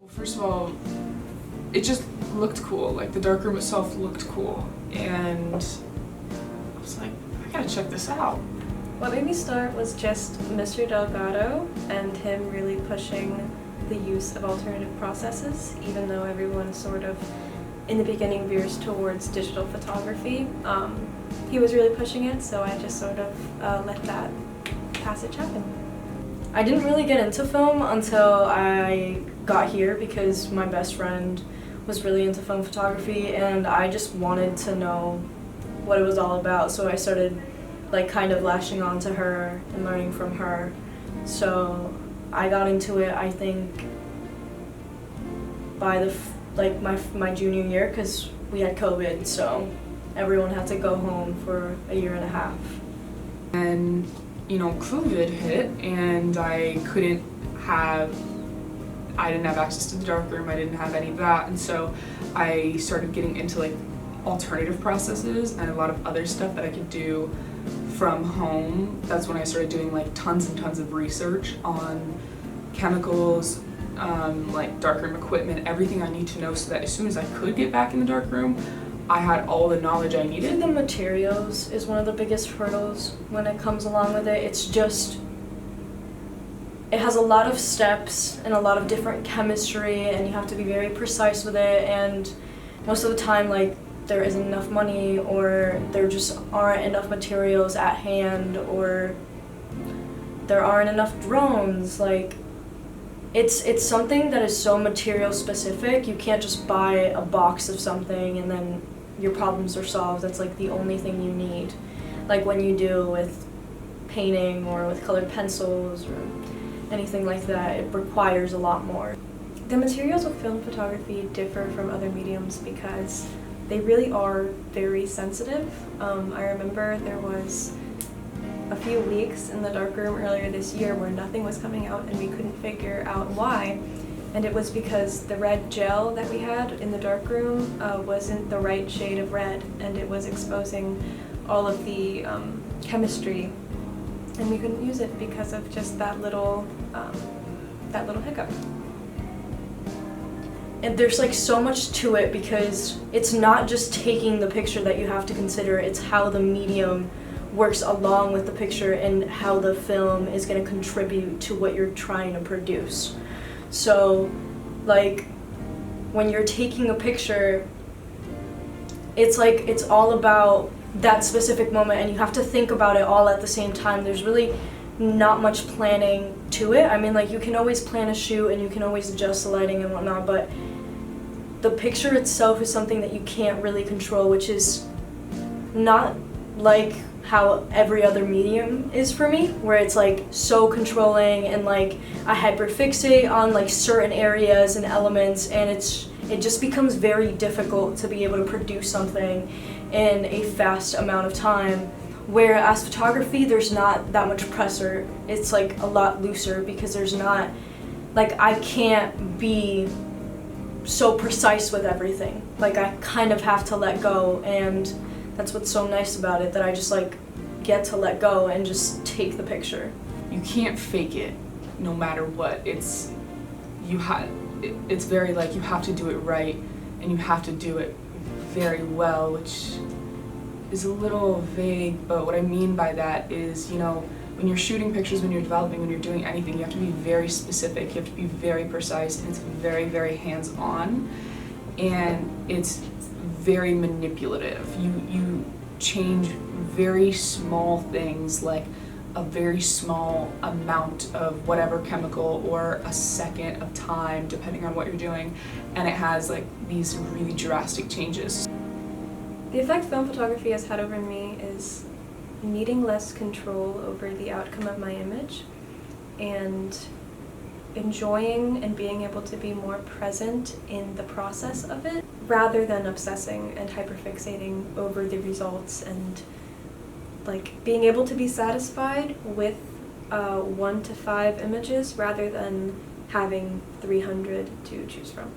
Well, first of all, it just looked cool. Like, the darkroom itself looked cool, and I was like, I gotta check this out. What made me start was just Mr. Delgado and him really pushing the use of alternative processes, even though everyone sort of in the beginning veers towards digital photography. He was really pushing it, so I just sort of let that passage happen. I didn't really get into film until I got here because my best friend was really into film photography and I just wanted to know what it was all about, so I started like kind of lashing on to her and learning from her. So I got into it, I think, by my junior year, because we had COVID, so everyone had to go home for a year and a half. And COVID hit, and I didn't have access to the darkroom, I didn't have any of that, and so I started getting into like alternative processes and a lot of other stuff that I could do from home. That's when I started doing like tons and tons of research on chemicals, like darkroom equipment, everything I need to know, so that as soon as I could get back in the darkroom, I had all the knowledge I needed. The materials is one of the biggest hurdles when it comes along with it. It has a lot of steps and a lot of different chemistry, and you have to be very precise with it, and most of the time like there isn't enough money, or there just aren't enough materials at hand, or there aren't enough drones. Like it's something that is so material specific. You can't just buy a box of something and then your problems are solved. That's like the only thing you need. Like when you do with painting or with colored pencils or anything like that, it requires a lot more. The materials of film photography differ from other mediums because they really are very sensitive. I remember there was a few weeks in the darkroom earlier this year where nothing was coming out and we couldn't figure out why. And it was because the red gel that we had in the darkroom wasn't the right shade of red, and it was exposing all of the chemistry, and we couldn't use it because of just that little hiccup. And there's like so much to it because it's not just taking the picture that you have to consider, it's how the medium works along with the picture and how the film is going to contribute to what you're trying to produce. So like when you're taking a picture, it's like it's all about that specific moment and you have to think about it all at the same time. There's really not much planning to it. I mean, like, you can always plan a shoot and you can always adjust the lighting and whatnot, but the picture itself is something that you can't really control, which is not like how every other medium is for me, where it's like so controlling and like I hyperfixate on like certain areas and elements, and it just becomes very difficult to be able to produce something in a fast amount of time. Whereas photography, there's not that much pressure. It's like a lot looser because there's not, like, I can't be so precise with everything. Like, I kind of have to let go, and that's what's so nice about it, that I just like get to let go and just take the picture. You can't fake it no matter what. It's very like you have to do it right and you have to do it very well, which is a little vague, but what I mean by that is, when you're shooting pictures, when you're developing, when you're doing anything, you have to be very specific, you have to be very precise, and it's very, very hands-on, and it's very manipulative. You change very small things, like a very small amount of whatever chemical or a second of time, depending on what you're doing, and it has like these really drastic changes. The effect film photography has had over me is needing less control over the outcome of my image and enjoying and being able to be more present in the process of it rather than obsessing and hyperfixating over the results, and like being able to be satisfied with 1 to 5 images rather than having 300 to choose from.